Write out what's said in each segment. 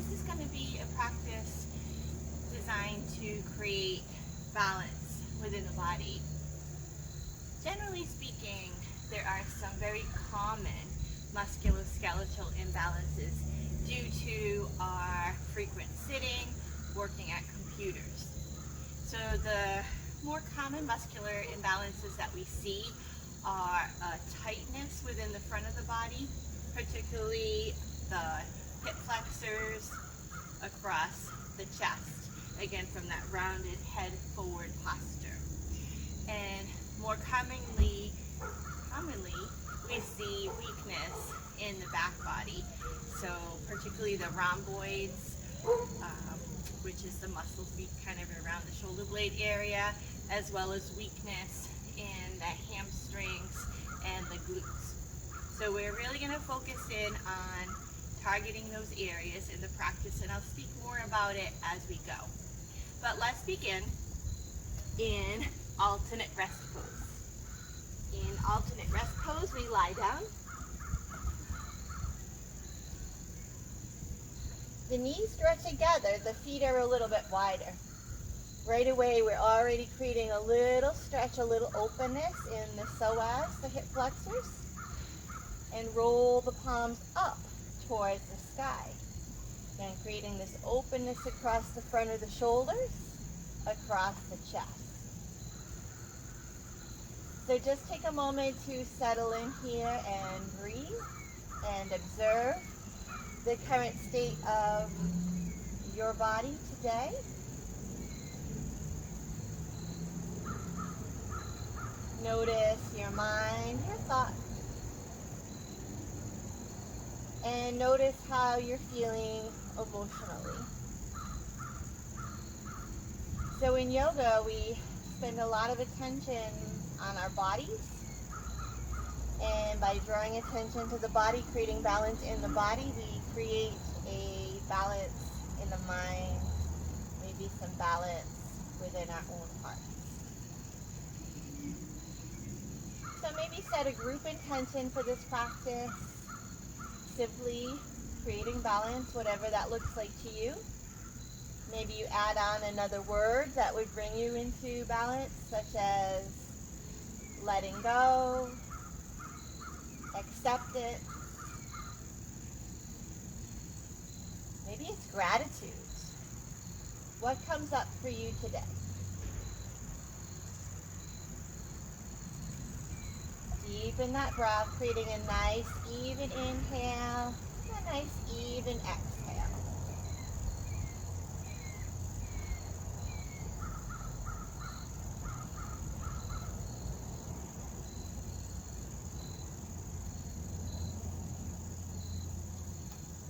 this is going to be a practice designed to create balance within the body. Generally speaking, there are some very common musculoskeletal imbalances due to our frequent sitting, working at computers. So the more common muscular imbalances that we see are tightness within the front of the body, particularly the hip flexors across the chest, again from that rounded head forward posture. And more commonly we see weakness in the back body, so particularly the rhomboids, which is the muscles kind of around the shoulder blade area, as well as weakness in the hamstrings and the glutes. So we're really going to focus in on targeting those areas in the practice, and I'll speak more about it as we go. But let's begin in alternate rest pose. In alternate rest pose, we lie down. The knees draw together, the feet are a little bit wider. Right away, we're already creating a little stretch, a little openness in the psoas, the hip flexors, and roll the palms up towards the sky. Again, creating this openness across the front of the shoulders, across the chest. So just take a moment to settle in here and breathe and observe the current state of your body today. Notice your mind, your thoughts, and notice how you're feeling emotionally. So in yoga, we spend a lot of attention on our bodies, and by drawing attention to the body, creating balance in the body, we create a balance in the mind, maybe some balance within our own heart. So maybe set a group intention for this practice, simply creating balance, whatever that looks like to you. Maybe you add on another word that would bring you into balance, such as letting go, acceptance. Maybe it's gratitude. What comes up for you today? Deepen that breath, creating a nice even inhale, and a nice even exhale.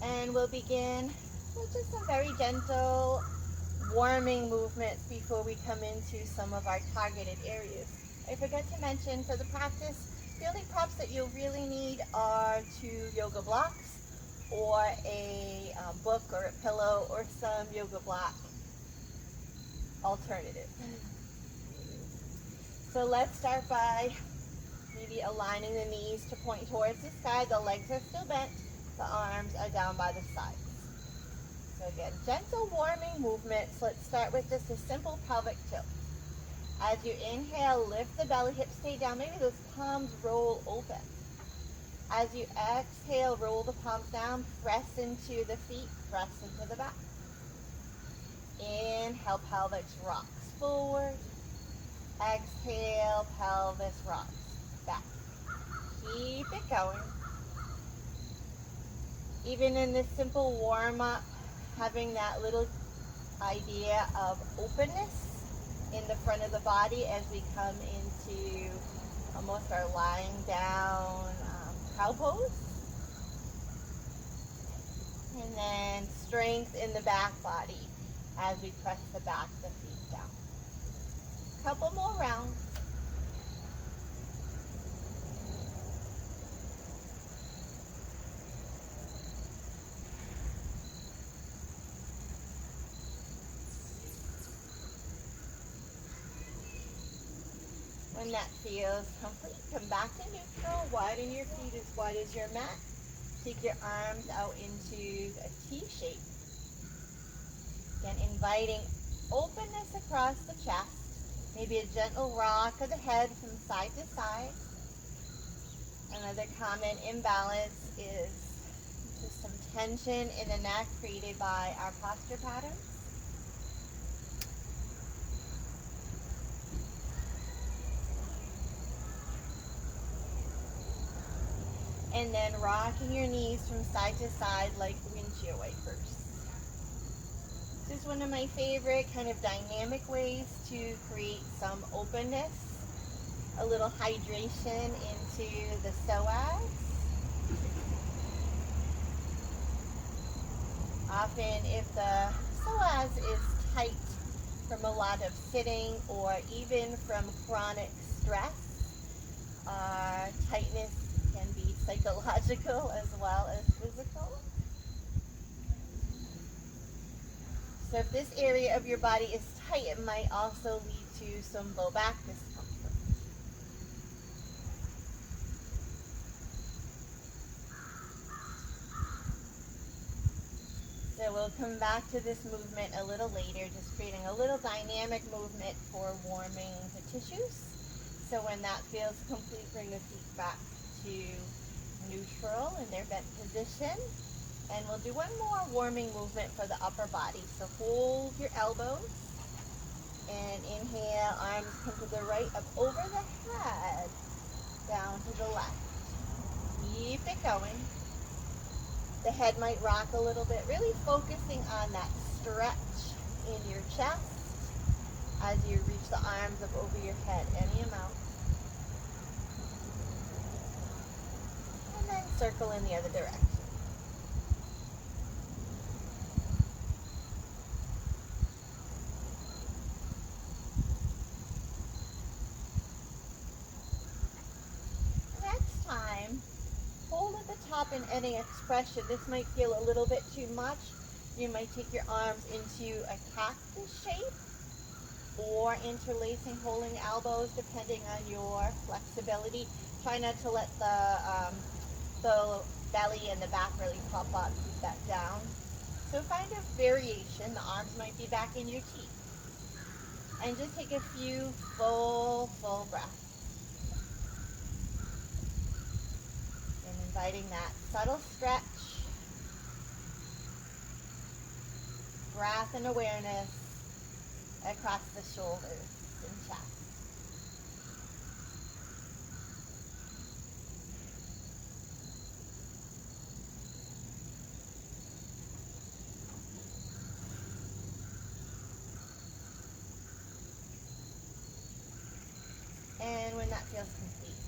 And we'll begin with just some very gentle warming movements before we come into some of our targeted areas. I forgot to mention, for the practice, the only props that you'll really need are 2 yoga blocks or a book or a pillow or some yoga block alternative. So let's start by maybe aligning the knees to point towards the sky. The legs are still bent. The arms are down by the sides. So again, gentle warming movements. Let's start with just a simple pelvic tilt. As you inhale, lift the belly, hips stay down. Maybe those palms roll open. As you exhale, roll the palms down, press into the feet, press into the back. Inhale, pelvis rocks forward. Exhale, pelvis rocks back. Keep it going. Even in this simple warm-up, having that little idea of openness in the front of the body as we come into almost our lying down cow pose. And then strength in the back body as we press the back of the feet down. Couple more rounds. When that feels complete, come back to neutral. Widen your feet as wide as your mat. Take your arms out into a T shape. Again, inviting openness across the chest. Maybe a gentle rock of the head from side to side. Another common imbalance is just some tension in the neck created by our posture patterns. And then rocking your knees from side to side like windshield wipers. This is one of my favorite kind of dynamic ways to create some openness, a little hydration into the psoas. Often if the psoas is tight from a lot of sitting or even from chronic stress, tightness can be psychological as well as physical. So if this area of your body is tight, it might also lead to some low back discomfort. So we'll come back to this movement a little later, just creating a little dynamic movement for warming the tissues. So when that feels complete, bring the feet back to neutral in their bent position. And we'll do one more warming movement for the upper body. So hold your elbows and inhale, arms come to the right, up over the head, down to the left. Keep it going. The head might rock a little bit, really focusing on that stretch in your chest as you reach the arms up over your head, any amount. And then circle in the other direction. Next time, hold at the top in any expression. This might feel a little bit too much. You might take your arms into a cactus shape or interlacing, holding elbows depending on your flexibility. Try not to let the belly and the back really pop up. Keep that down. So find a variation. The arms might be back in your teeth. And just take a few full breaths. And inviting that subtle stretch, breath and awareness across the shoulders and chest. And when that feels complete,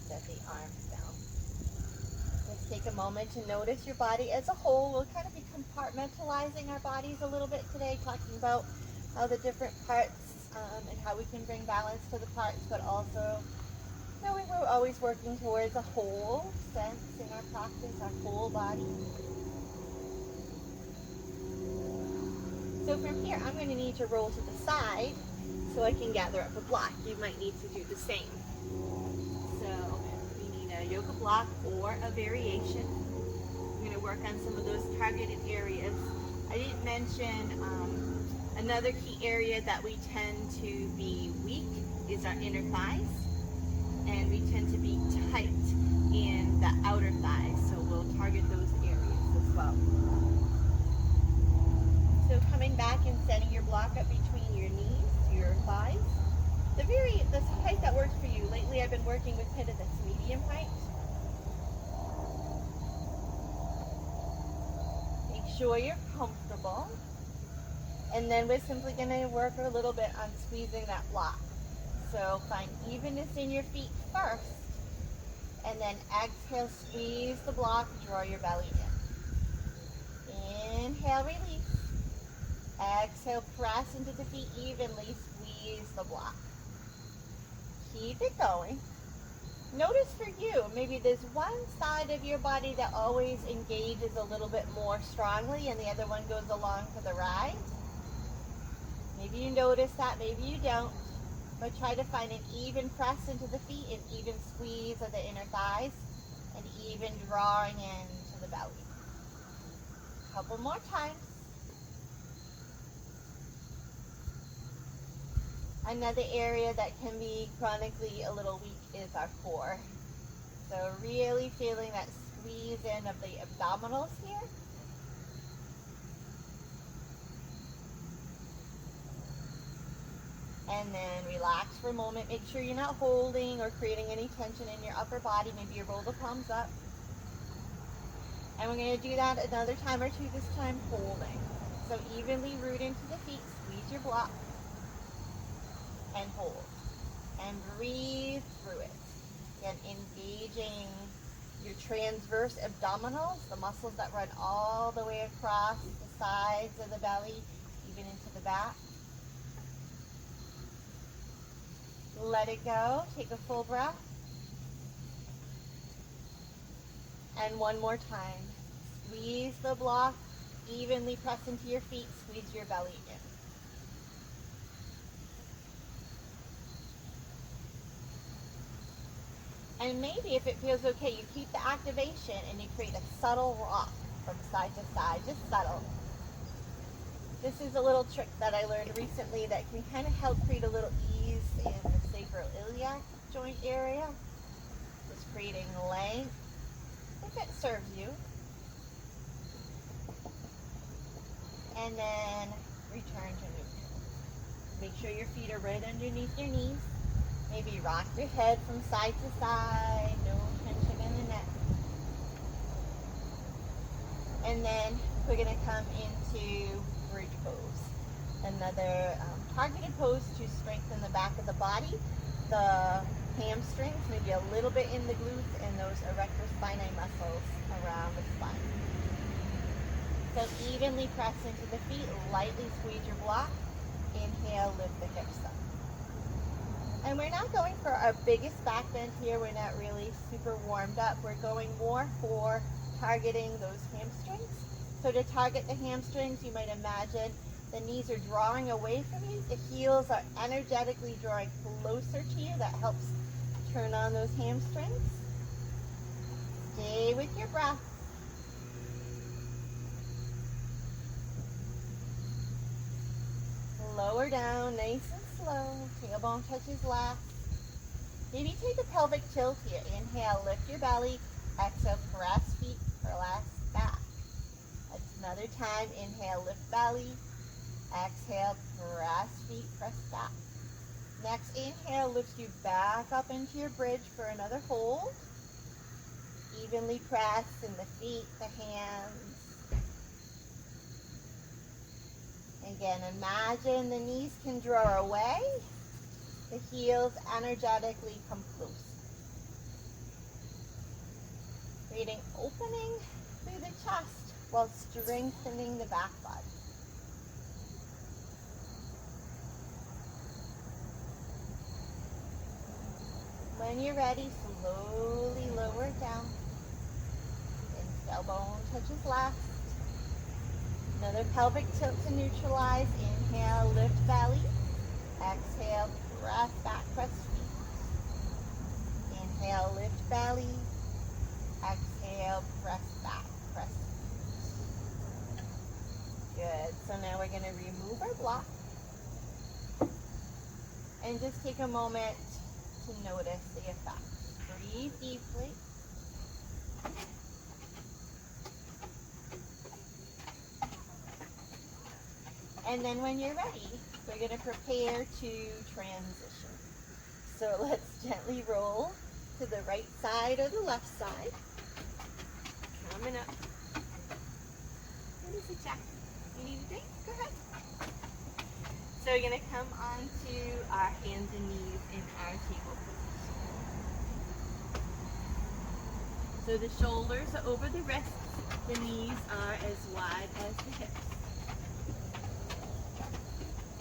set the arms down. Let's take a moment to notice your body as a whole. We'll kind of be compartmentalizing our bodies a little bit today, talking about how the different parts and how we can bring balance to the parts, but also knowing we're always working towards a whole sense in our practice, our whole body. So from here, I'm going to need to roll to the side so I can gather up a block. You might need to do the same. So we need a yoga block or a variation. I'm going to work on some of those targeted areas. I didn't mention another key area that we tend to be weak is our inner thighs. And we tend to be tight in the outer thighs. So we'll target those areas as well. So coming back and setting your block up between your knees, your thighs. The height that works for you. Lately I've been working with kind of this medium height. Make sure you're comfortable. And then we're simply going to work a little bit on squeezing that block. So find evenness in your feet first. And then exhale, squeeze the block, draw your belly in. Inhale, release. Exhale, press into the feet evenly, squeeze the block. Keep it going. Notice for you, maybe there's one side of your body that always engages a little bit more strongly and the other one goes along for the ride. Maybe you notice that, maybe you don't. But try to find an even press into the feet, an even squeeze of the inner thighs, and even drawing into the belly. A couple more times. Another area that can be chronically a little weak is our core. So really feeling that squeeze in of the abdominals here. And then relax for a moment. Make sure you're not holding or creating any tension in your upper body. Maybe you roll the palms up. And we're going to do that another time or two, this time holding. So evenly root into the feet, squeeze your block, and hold. And breathe through it. Again, engaging your transverse abdominals, the muscles that run all the way across the sides of the belly, even into the back. Let it go. Take a full breath. And one more time. Squeeze the block. Evenly press into your feet. Squeeze your belly in. And maybe if it feels okay, you keep the activation and you create a subtle rock from side to side. Just subtle. This is a little trick that I learned recently that can kind of help create a little ease in the sacroiliac joint area. Just creating length, if it serves you. And then return to neutral. Make sure your feet are right underneath your knees. Maybe rock your head from side to side, no tension in the neck. And then we're going to come into bridge pose. Another targeted pose to strengthen the back of the body, the hamstrings, maybe a little bit in the glutes, and those erector spinae muscles around the spine. So evenly press into the feet, lightly squeeze your block. Inhale, lift the hips up. And we're not going for our biggest back bend here. We're not really super warmed up. We're going more for targeting those hamstrings. So to target the hamstrings, you might imagine the knees are drawing away from you. The heels are energetically drawing closer to you. That helps turn on those hamstrings. Stay with your breath. Lower down, nice and slow. Tailbone touches last. Maybe take a pelvic tilt here. Inhale, lift your belly. Exhale, press feet, press back. Another time, inhale, lift belly. Exhale, press feet, press back. Next inhale lifts you back up into your bridge for another hold. Evenly press in the feet, the hands. Again, imagine the knees can draw away. The heels energetically come close. Creating opening through the chest while strengthening the back body. When you're ready, slowly lower it down. And tailbone touches last. Another pelvic tilt to neutralize. Inhale, lift belly. Exhale, press back, press feet. Inhale, lift belly. Exhale, press back, press feet. Good. So now we're going to remove our block. And just take a moment to notice the effects. Breathe deeply. And then when you're ready, we're going to prepare to transition. So let's gently roll to the right side or the left side. Coming up. What is it, Jack? You need a drink? Go ahead. So we're going to come onto our hands and knees in our table position. So the shoulders are over the wrists. The knees are as wide as the hips.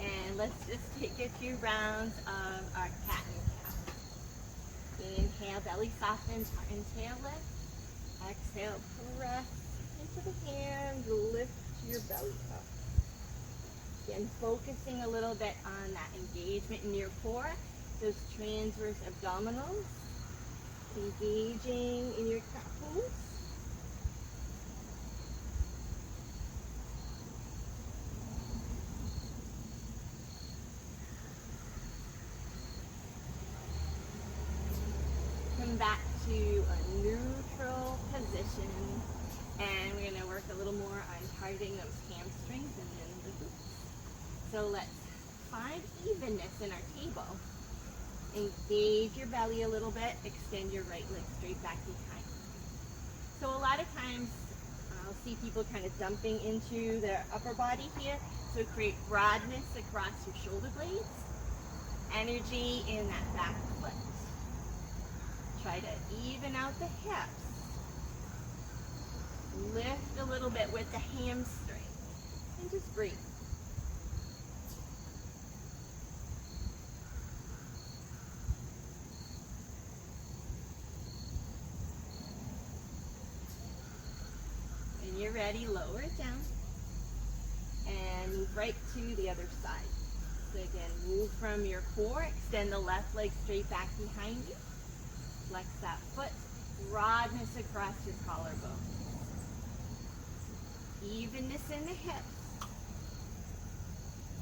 And let's just take a few rounds of our cat and cow. Inhale, belly softens, inhale, lift. Exhale, press into the hands, lift your belly up. Again, focusing a little bit on that engagement in your core, those transverse abdominals, engaging in your cat pose. work a little more on targeting those hamstrings and then the glutes. So let's find evenness in our table. Engage your belly a little bit, extend your right leg straight back behind. So a lot of times I'll see people kind of dumping into their upper body here. So create broadness across your shoulder blades, energy in that back foot. Try to even out the hips. Lift a little bit with the hamstring and just breathe. When you're ready, lower it down and move right to the other side. So again, move from your core, extend the left leg straight back behind you. Flex that foot, broadness across your collarbone. Evenness in the hips.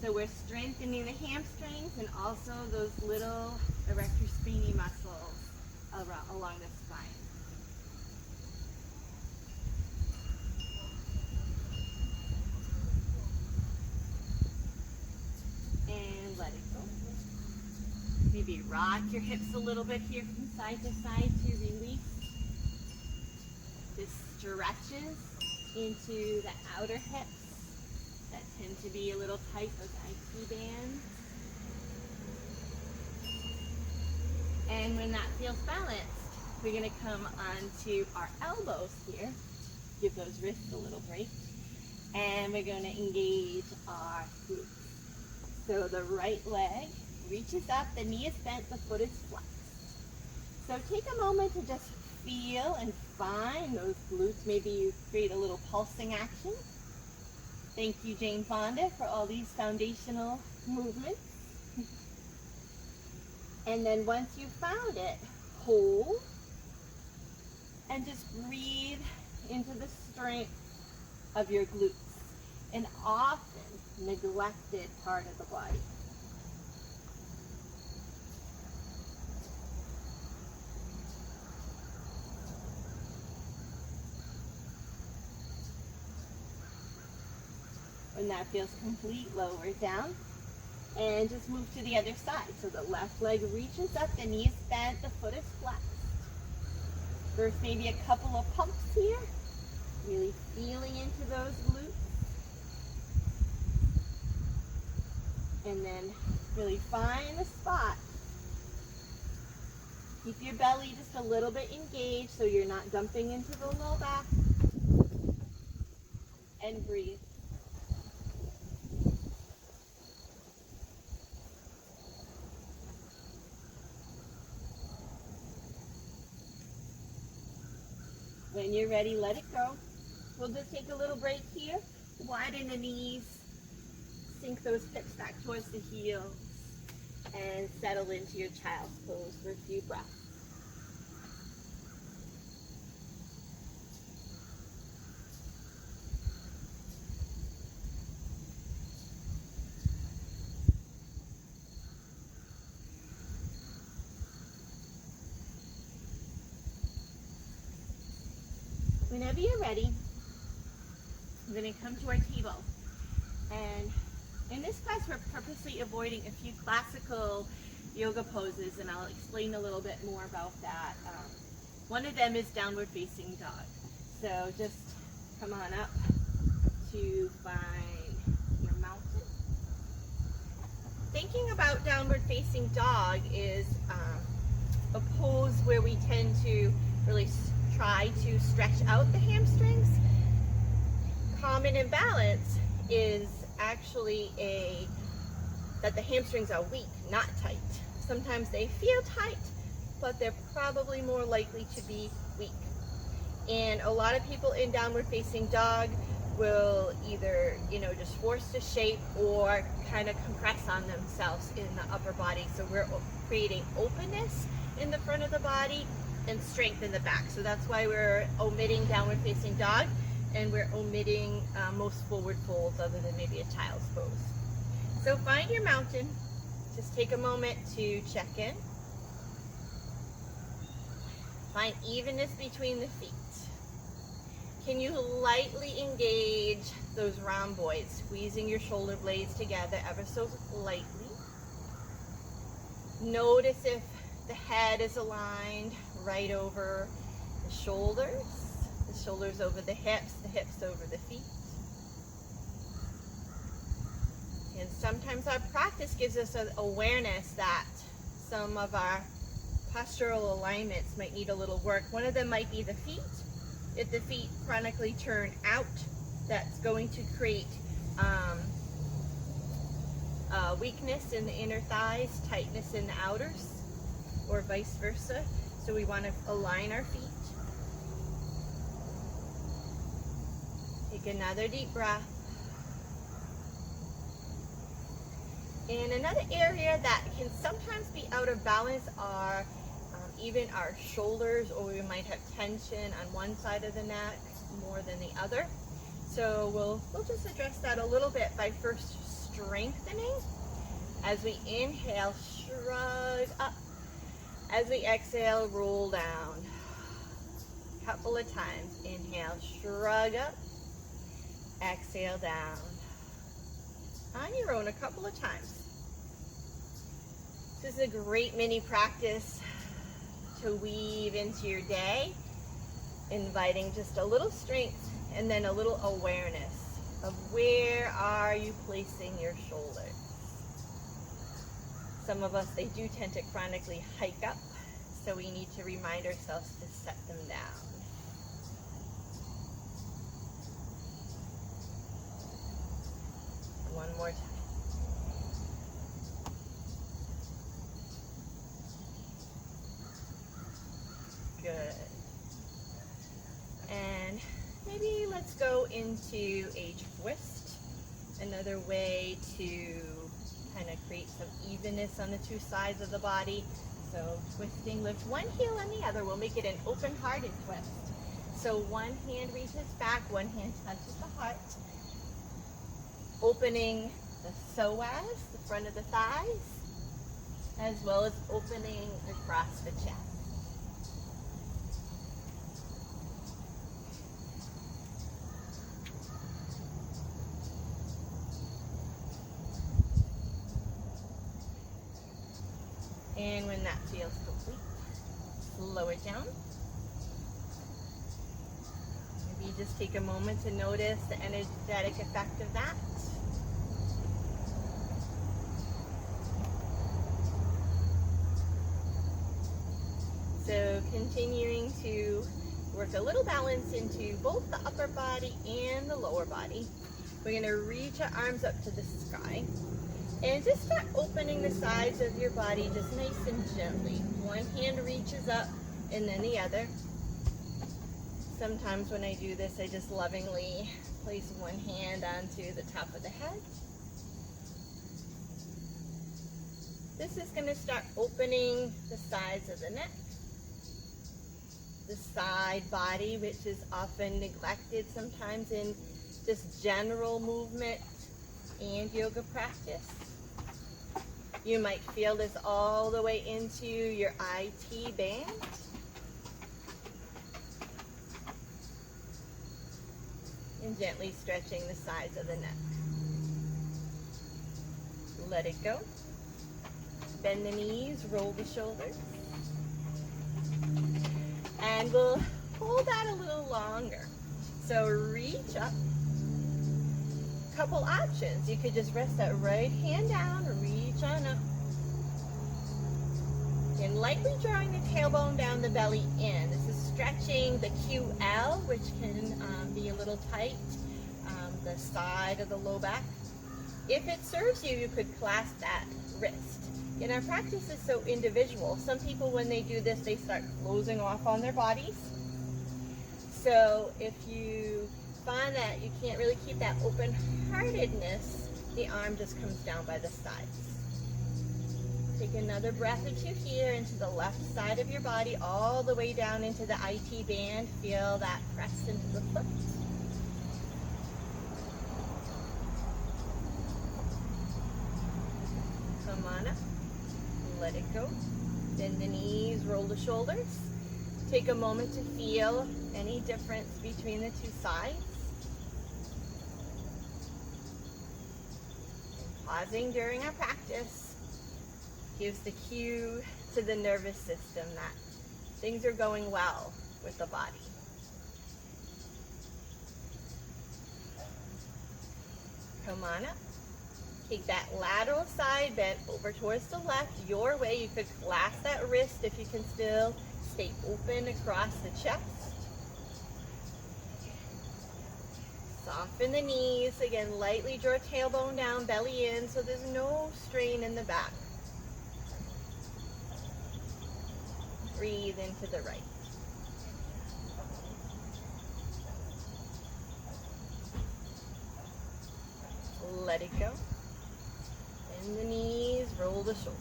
So we're strengthening the hamstrings and also those little erector spinae muscles along the spine. And let it go. Maybe rock your hips a little bit here from side to side to release. This stretches into the outer hips that tend to be a little tight, those IT bands. And when that feels balanced, we're going to come onto our elbows here. Give those wrists a little break. And we're going to engage our glutes. So the right leg reaches up, the knee is bent, the foot is flexed. So take a moment to just feel and find those glutes. Maybe you create a little pulsing action. Thank you, Jane Fonda, for all these foundational movements. And then once you've found it, hold and just breathe into the strength of your glutes, an often neglected part of the body. When that feels complete, lower it down and just move to the other side. So the left leg reaches up, the knee is bent, the foot is flexed. First, maybe a couple of pumps here, really feeling into those glutes. And then really find the spot. Keep your belly just a little bit engaged so you're not dumping into the low back. And breathe. When you're ready, let it go. We'll just take a little break here. Widen the knees. Sink those hips back towards the heels. And settle into your child's pose for a few breaths. Whenever you're ready, we're going to come to our table. And in this class, we're purposely avoiding a few classical yoga poses, and I'll explain a little bit more about that. One of them is downward facing dog. So just come on up to find your mountain. Thinking about downward facing dog is a pose where we tend to really try to stretch out the hamstrings. Common imbalance is actually that the hamstrings are weak, not tight. Sometimes they feel tight, but they're probably more likely to be weak. And a lot of people in downward facing dog will either, just force the shape or kind of compress on themselves in the upper body. So we're creating openness in the front of the body and strength in the back. So that's why we're omitting downward facing dog, and we're omitting most forward folds other than maybe a child's pose. So find your mountain. Just take a moment to check in. Find evenness between the feet. Can you lightly engage those rhomboids, squeezing your shoulder blades together ever so lightly? Notice if the head is aligned right over the shoulders over the hips over the feet. And sometimes our practice gives us an awareness that some of our postural alignments might need a little work. One of them might be the feet. If the feet chronically turn out, that's going to create weakness in the inner thighs, tightness in the outers, or vice versa. So we want to align our feet. Take another deep breath. And another area that can sometimes be out of balance are even our shoulders, or we might have tension on one side of the neck more than the other. So we'll just address that a little bit by first strengthening. As we inhale, shrug up. As we exhale, roll down. A couple of times. Inhale, shrug up. Exhale, down. On your own, a couple of times. This is a great mini practice to weave into your day, inviting just a little strength and then a little awareness of where are you placing your shoulders. Some of us, they do tend to chronically hike up, so we need to remind ourselves to set them down. One more time. Good. And maybe let's go into a twist. Another way to kind of create some evenness on the two sides of the body. So twisting, lift one heel and the other. We'll make it an open-hearted twist. So one hand reaches back, one hand touches the heart. Opening the psoas, the front of the thighs, as well as opening across the chest. And when that feels complete, slow it down. Maybe just take a moment to notice the energetic effect of that. So continuing to work a little balance into both the upper body and the lower body. We're going to reach our arms up to the sky. And just start opening the sides of your body just nice and gently. One hand reaches up and then the other. Sometimes when I do this, I just lovingly place one hand onto the top of the head. This is going to start opening the sides of the neck, the side body, which is often neglected sometimes in just general movement and yoga practice. You might feel this all the way into your IT band. And gently stretching the sides of the neck. Let it go. Bend the knees, roll the shoulders. And we'll hold that a little longer. So reach up. Couple options. You could just rest that right hand down, reach on up. And lightly drawing the tailbone down the belly in. This is stretching the QL, which can be a little tight, the side of the low back. If it serves you, you could clasp that wrist. And our practice is so individual. Some people, when they do this, they start closing off on their bodies. So if you find that you can't really keep that open-heartedness, the arm just comes down by the sides. Take another breath or two here into the left side of your body, all the way down into the IT band. Feel that press into the foot. Come on up. Let it go. Bend the knees, roll the shoulders. Take a moment to feel Any difference between the two sides? And pausing during our practice gives the cue to the nervous system that things are going well with the body. Come on up. Take that lateral side bend over towards the left, your way. You could clasp that wrist if you can still stay open across the chest. Soften the knees. Again, lightly draw tailbone down, belly in, so there's no strain in the back. Breathe into the right. Let it go. Bend the knees, roll the shoulders.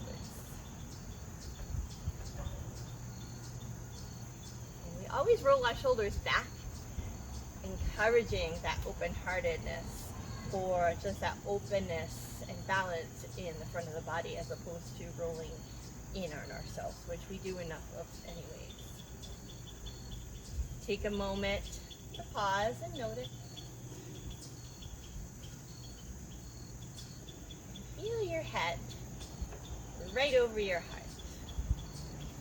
And we always roll our shoulders back, encouraging that open-heartedness or just that openness and balance in the front of the body as opposed to rolling in on ourselves, which we do enough of anyways. Take a moment to pause and notice. Feel your head right over your heart.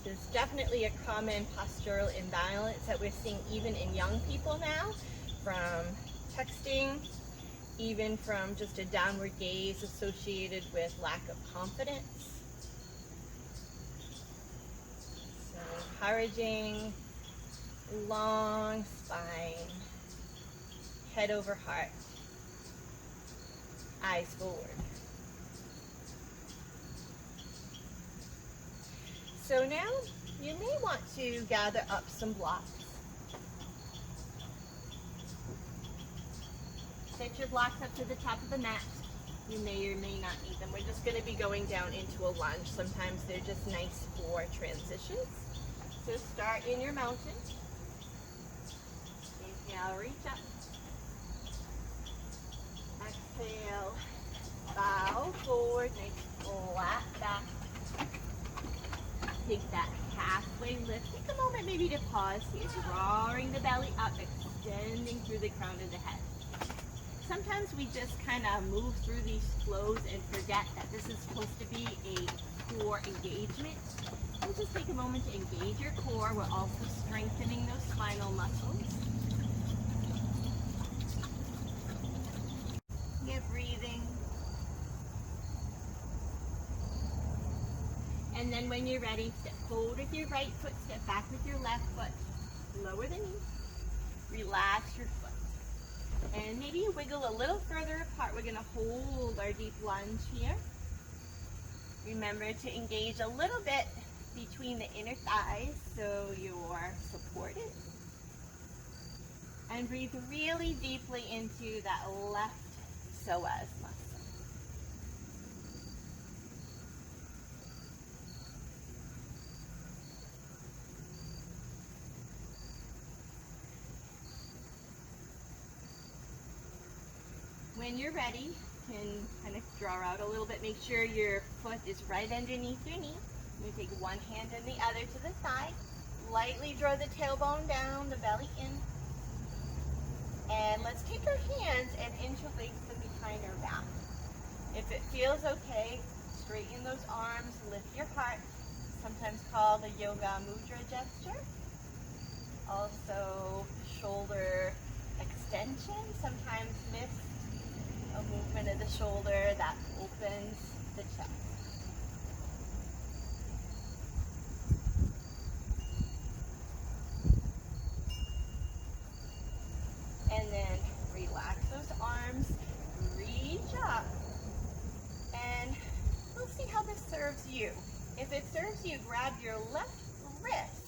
There's definitely a common postural imbalance that we're seeing even in young people now, from texting, even from just a downward gaze associated with lack of confidence. So encouraging long spine, head over heart, eyes forward. So now you may want to gather up some blocks. Set your blocks up to the top of the mat. You may or may not need them. We're just going to be going down into a lunge. Sometimes they're just nice for transitions. So start in your mountain. Inhale, reach up. Exhale, bow forward, nice flat back. Take that halfway lift. Take a moment maybe to pause here, drawing the belly up, extending through the crown of the head. Sometimes we just kind of move through these flows and forget that this is supposed to be a core engagement. So just take a moment to engage your core. We're also strengthening those spinal muscles. Get breathing. And then when you're ready, step forward with your right foot, step back with your left foot. Lower the knee. Relax your foot. And maybe wiggle a little further apart. We're going to hold our deep lunge here. Remember to engage a little bit between the inner thighs so you're supported. And breathe really deeply into that left psoas muscle. When you're ready, you can kind of draw out a little bit. Make sure your foot is right underneath your knee. You take one hand and the other to the thigh. Lightly draw the tailbone down, the belly in. And let's take our hands and interlace them behind our back. If it feels okay, straighten those arms, lift your heart. Sometimes called the yoga mudra gesture. Also shoulder extension, sometimes missed. A movement of the shoulder that opens the chest. And then relax those arms, reach up, and we'll see how this serves you. If it serves you, grab your left wrist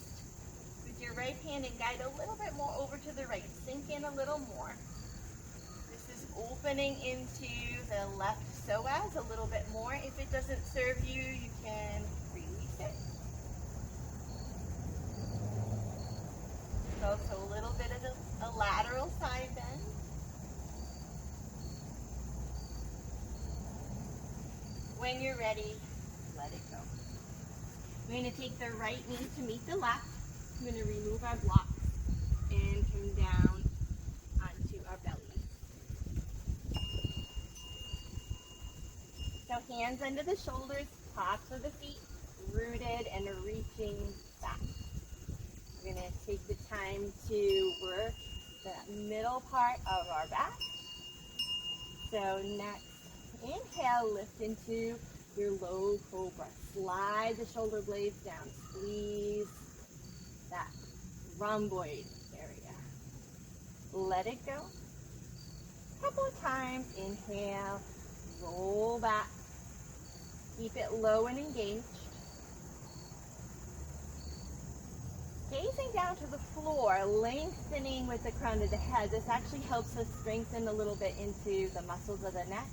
with your right hand and guide a little bit more over to the right. Sink in a little more. Opening into the left psoas a little bit more. If it doesn't serve you, you can release it. Also a little bit of a lateral side bend. When you're ready, let it go. We're going to take the right knee to meet the left. I'm going to remove our blocks and and down onto our belly. So hands under the shoulders, tops of the feet rooted and reaching back. We're going to take the time to work the middle part of our back. So next, inhale, lift into your low cobra. Slide the shoulder blades down. Squeeze that rhomboid area. Let it go. A couple of times. Inhale, roll back. Keep it low and engaged. Gazing down to the floor, lengthening with the crown of the head. This actually helps us strengthen a little bit into the muscles of the neck.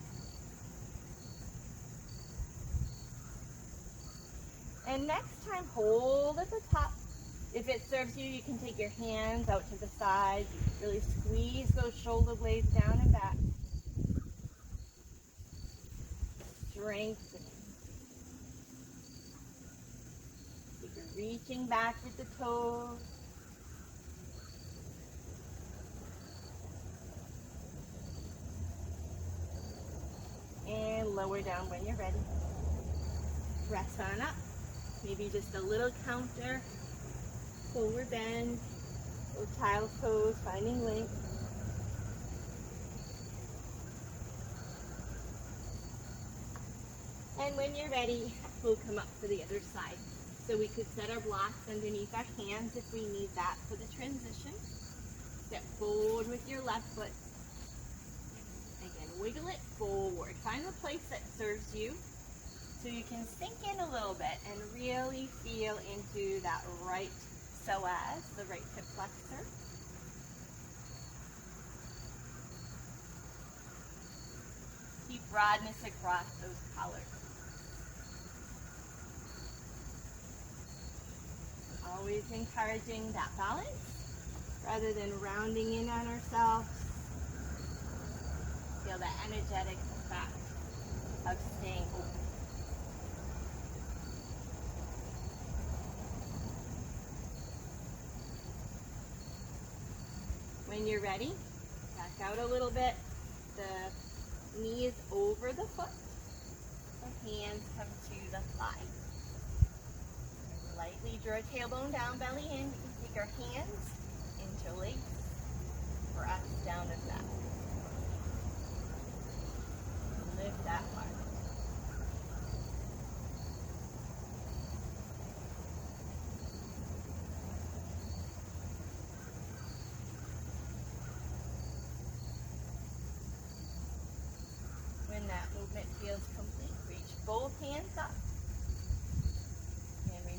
And next time, hold at the top. If it serves you, you can take your hands out to the side. Really squeeze those shoulder blades down and back. Strengthening. You're reaching back with the toes. And lower down when you're ready. Press on up. Maybe just a little counter. Forward bend. Or child's pose, finding length. And when you're ready, we'll come up to the other side. So we could set our blocks underneath our hands if we need that for the transition. Step forward with your left foot. Again, wiggle it forward. Find the place that serves you so you can sink in a little bit and really feel into that right psoas, the right hip flexor. Keep broadness across those collars. Always encouraging that balance rather than rounding in on ourselves. Feel the energetic effect of staying open. When you're ready, back out a little bit. The knees over the foot. The hands come to the thigh. Lightly draw tailbone down, belly in. We can take our hands, interlace, press down and back. Lift that heart. When that movement feels complete, reach both hands up.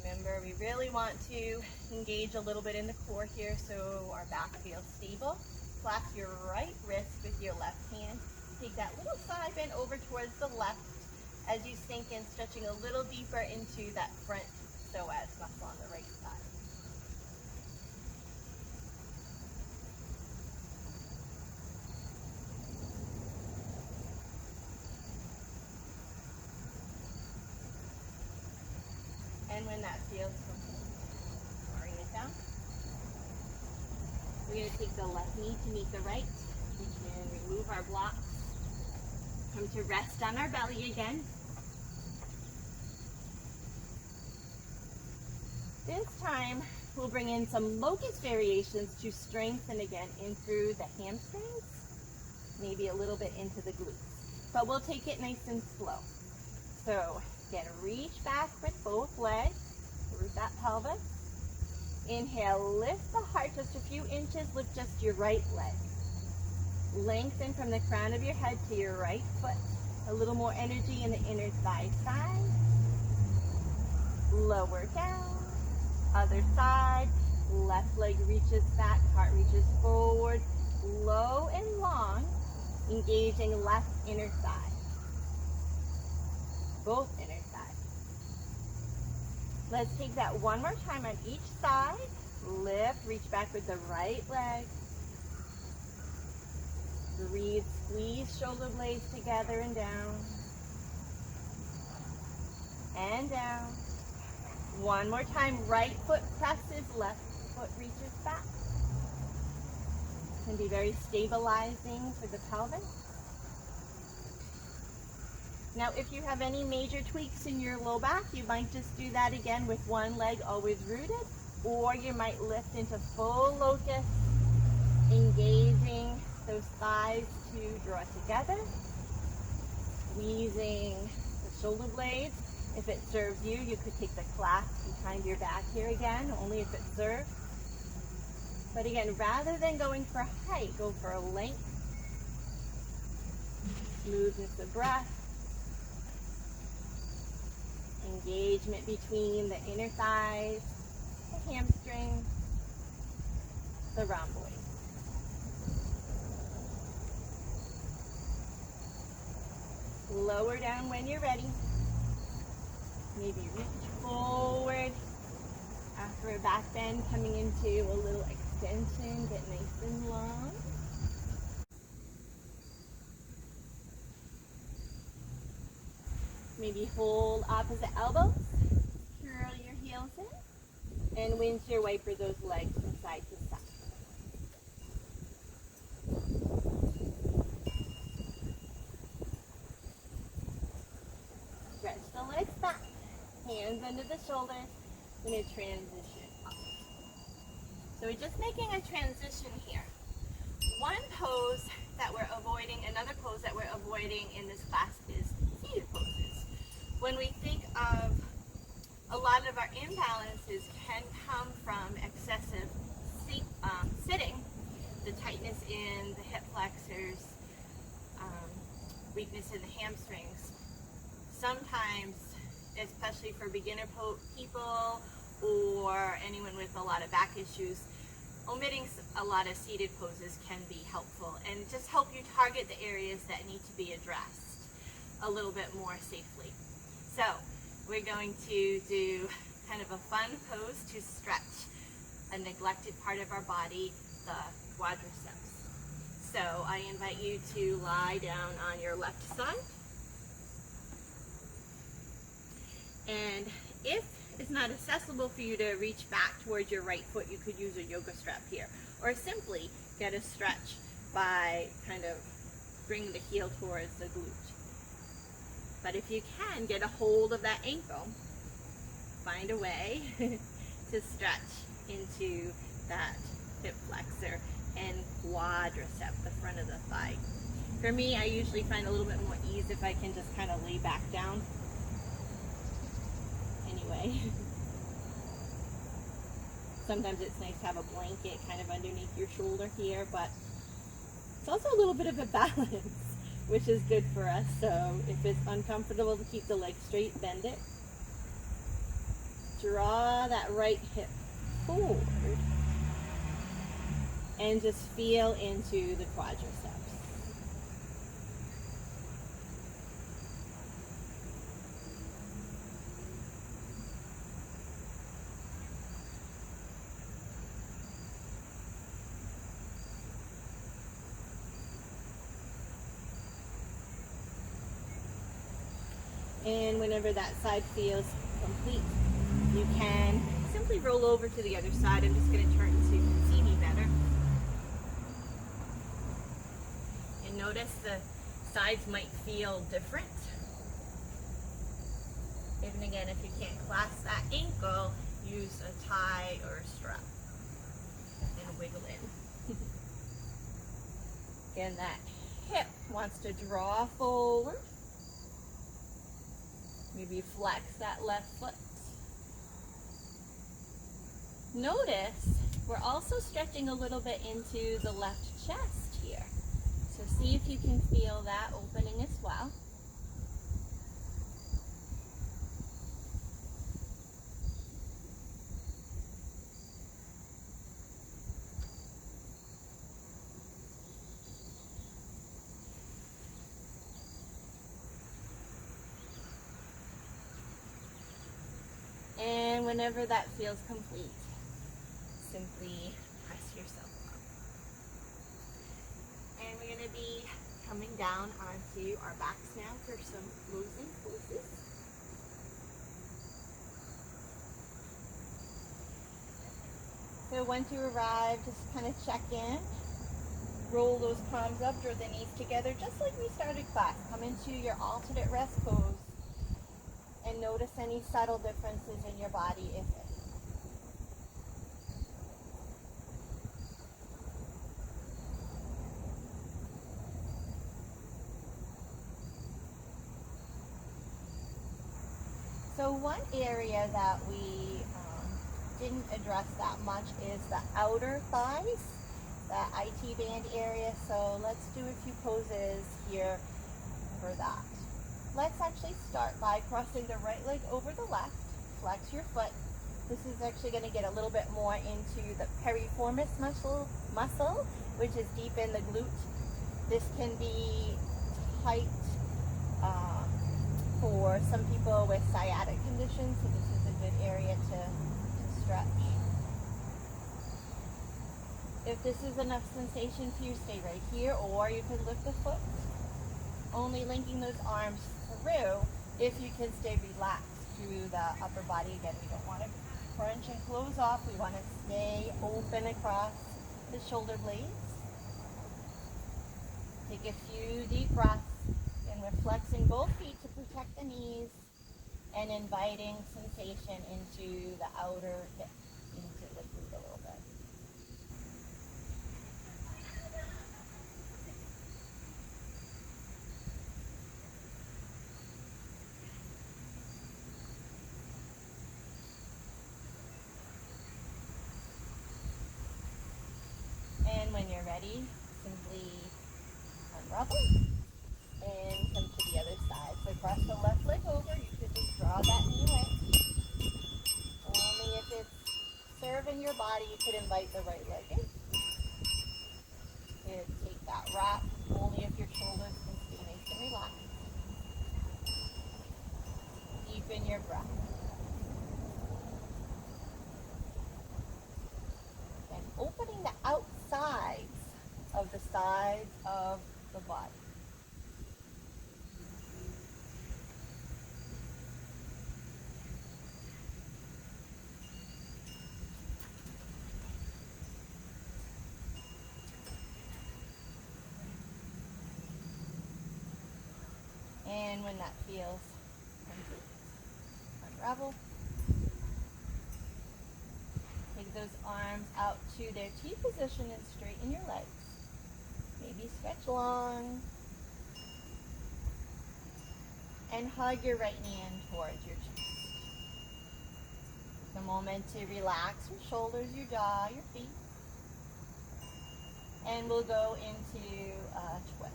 Remember, we really want to engage a little bit in the core here so our back feels stable. Clasp your right wrist with your left hand. Take that little side bend over towards the left as you sink in, stretching a little deeper into that front psoas muscle on the right side. And when that feels complete, bring it down. We're going to take the left knee to meet the right. We can remove our blocks. Come to rest on our belly again. This time, we'll bring in some locust variations to strengthen again in through the hamstrings, maybe a little bit into the glutes. But we'll take it nice and slow. So, again, reach back with both legs, root that pelvis. Inhale, lift the heart just a few inches, lift just your right leg. Lengthen from the crown of your head to your right foot. A little more energy in the inner thigh side. Lower down. Other side. Left leg reaches back, heart reaches forward. Low and long, engaging left inner thigh. Both inner thighs. Let's take that one more time on each side. Lift, reach back with the right leg. Breathe, squeeze shoulder blades together and down. And down. One more time, right foot presses, left foot reaches back. can be very stabilizing for the pelvis. Now, if you have any major tweaks in your low back, you might just do that again with one leg always rooted, or you might lift into full locust, engaging those thighs to draw together, squeezing the shoulder blades. If it serves you, you could take the clasp behind your back here again, only if it serves. But again, rather than going for height, go for a length, smoothness of breath, engagement between the inner thighs, the hamstrings, the rhomboid. Lower down when you're ready. Maybe reach forward after a back bend, coming into a little extension. Get nice and long. Maybe hold opposite elbows. Curl your heels in. And windshield wiper those legs from side to side. Stretch the legs back. Hands under the shoulders. We're going to transition up. So we're just making a transition here. One pose that we're avoiding, another pose that we're avoiding in this class is seated poses. When we think of a lot of our imbalances can come from excessive sitting, the tightness in the hip flexors, weakness in the hamstrings. Sometimes, especially for beginner people or anyone with a lot of back issues, omitting a lot of seated poses can be helpful and just help you target the areas that need to be addressed a little bit more safely. So we're going to do kind of a fun pose to stretch a neglected part of our body, the quadriceps. So I invite you to lie down on your left side. And if it's not accessible for you to reach back towards your right foot, you could use a yoga strap here. Or simply get a stretch by kind of bringing the heel towards the glute. But if you can, get a hold of that ankle. Find a way to stretch into that hip flexor and quadricep, the front of the thigh. For me, I usually find a little bit more ease if I can just kind of lay back down. Anyway, sometimes it's nice to have a blanket kind of underneath your shoulder here, but it's also a little bit of a balance, which is good for us. So if it's uncomfortable to keep the leg straight, bend it. Draw that right hip forward and just feel into the quadriceps. And whenever that side feels complete, you can simply roll over to the other side. I'm just going to turn so you can see me better. And notice the sides might feel different. Even again, if you can't clasp that ankle, use a tie or a strap and wiggle in. Again, that hip wants to draw forward. Maybe flex that left foot. Notice we're also stretching a little bit into the left chest here. So see if you can feel that opening as well. And whenever that feels complete, simply press yourself up. And we're going to be coming down onto our backs now for some moving poses. So once you arrive, just kind of check in. Roll those palms up, draw the knees together, just like we started class. Come into your alternate rest pose and notice any subtle differences in your body, if any. So one area that we didn't address that much is the outer thighs, the IT band area. So let's do a few poses here for that. Let's actually start by crossing the right leg over the left. Flex your foot. This is actually going to get a little bit more into the piriformis muscle, which is deep in the glute. This can be tight for some people with sciatic conditions, so this is a good area to stretch. If this is enough sensation for you, stay right here, or you can lift the foot, only linking those arms through. If you can stay relaxed through the upper body, again, we don't want to crunch and close off. We want to stay open across the shoulder blades. Take a few deep breaths, and we're flexing both feet to protect the knees and inviting sensation into the outer hip, into the glute a little bit. And when you're ready, simply unravel and come to the other side. So cross the left leg over. You could just draw that knee in. Only if it's serving your body, you could invite the right leg in. You could take that wrap, only if your shoulders can stay nice and relaxed. Deepen your breath. And opening the outsides of the sides of the body. And when that feels complete, unravel. Take those arms out to their T position and straighten your legs. Maybe stretch long. And hug your right knee in towards your chest. Take a moment to relax your shoulders, your jaw, your feet. And we'll go into a twist.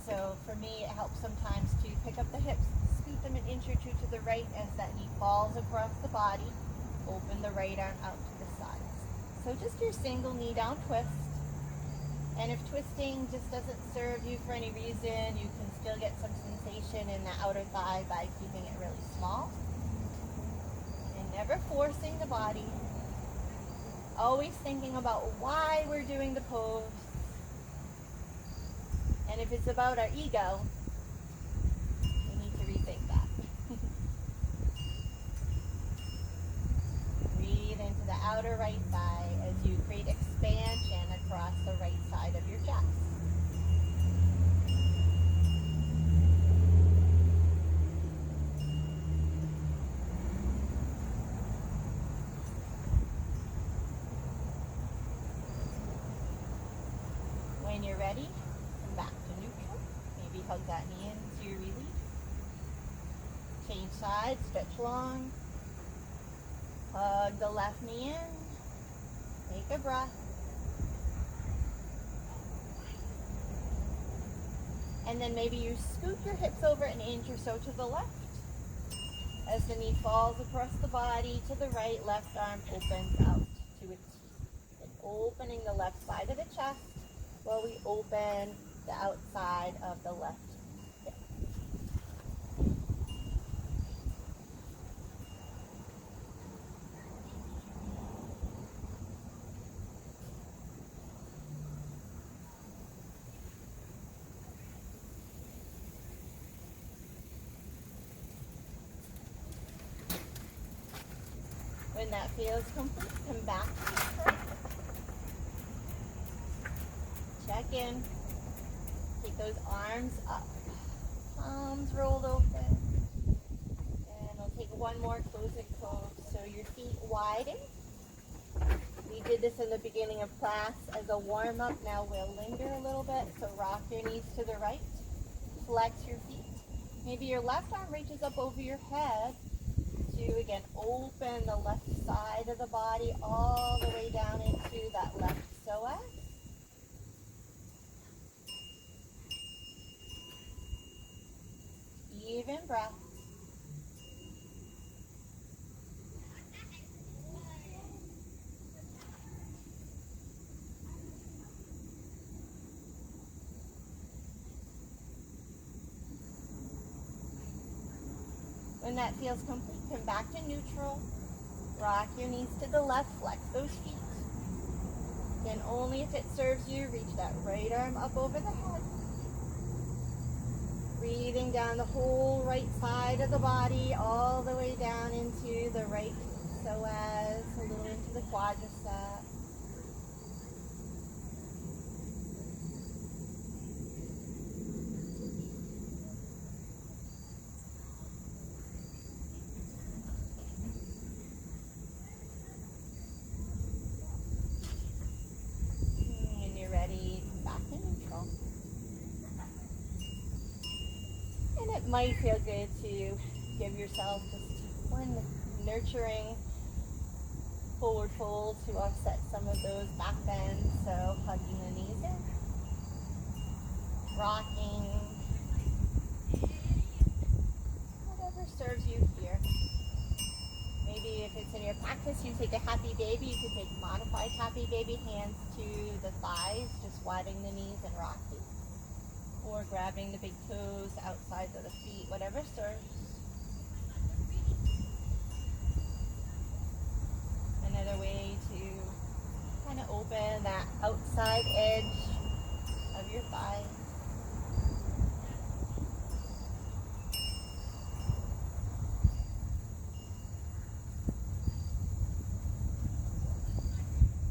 So for me, it helps sometimes to pick up the hips, scoot them an inch or two to the right as that knee falls across the body. Open the right arm out to the sides. So just your single knee down twist. And if twisting just doesn't serve you for any reason, you can still get some sensation in the outer thigh by keeping it really small. And never forcing the body. Always thinking about why we're doing the pose. And if it's about our ego, we need to rethink that. Breathe into the outer right thigh as you create expansion across the right side of your chest. When you're ready, come back to neutral. Maybe hug that knee into your release. Change sides, stretch long. Hug the left knee in. Take a breath. And then maybe you scoot your hips over an inch or so to the left. As the knee falls across the body to the right, left arm opens out to its T. And opening the left side of the chest while we open the outside of the left hip. When that feels complete, come back to your front. back in. Take those arms up. Palms rolled open. And we'll take one more closing pose. So your feet widen. We did this in the beginning of class as a warm-up. Now we'll linger a little bit. So rock your knees to the right. Flex your feet. Maybe your left arm reaches up over your head to, again, open the left side of the body all the way down into that left psoas. Even breath. When that feels complete, come back to neutral. Rock your knees to the left, flex those feet. Again, only if it serves you, reach that right arm up over the head. Breathing down the whole right side of the body, all the way down into the right psoas, a little into the quadricep. When you're ready, come back to neutral. And it might feel good to give yourself just one nurturing forward fold to offset some of those back bends. So hugging the knees in, rocking, whatever serves you here. Maybe if it's in your practice, you take a happy baby. You could take modified happy baby, hands to the thighs, just widening the knees and rocking. Or grabbing the big toes outside of the feet, whatever serves. Another way to kind of open that outside edge of your thighs.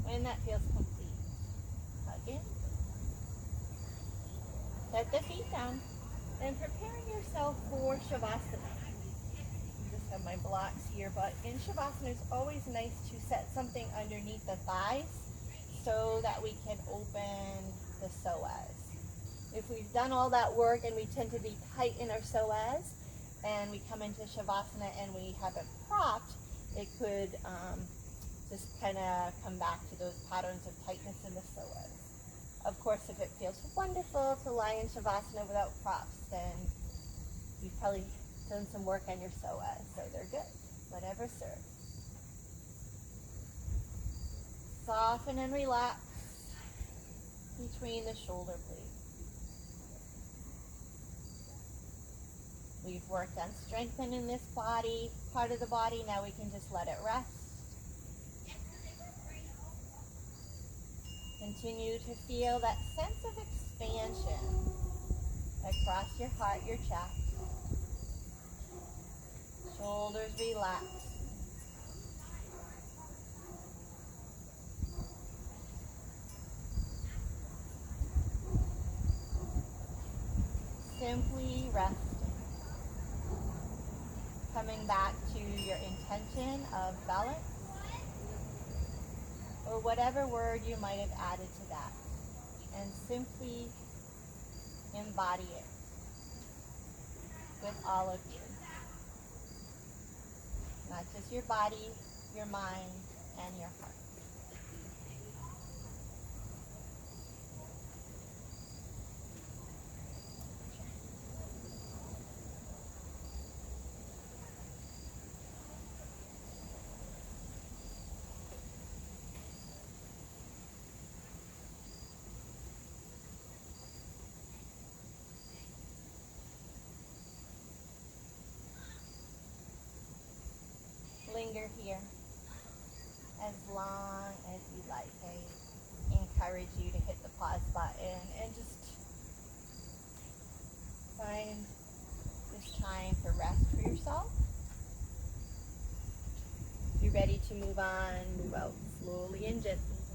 When that feels complete, hug in. Set the feet down and preparing yourself for Shavasana. I just have my blocks here, but in Shavasana it's always nice to set something underneath the thighs so that we can open the psoas. If we've done all that work and we tend to be tight in our psoas and we come into Shavasana and we have it propped, it could just kind of come back to those patterns of tightness in the psoas. Of course, if it feels wonderful to lie in Shavasana without props, then you've probably done some work on your psoas, so they're good. Whatever serves. Soften and relax between the shoulder blades. We've worked on strengthening this body, part of the body. Now we can just let it rest. Continue to feel that sense of expansion across your heart, your chest. Shoulders relax. Simply resting. Coming back to your intention of balance, or whatever word you might have added to that, and simply embody it with all of you. Not just your body, your mind, and your heart. Linger here as long as you like. I encourage you to hit the pause button and just find this time for rest for yourself. If you're ready to move on, move out slowly and gently.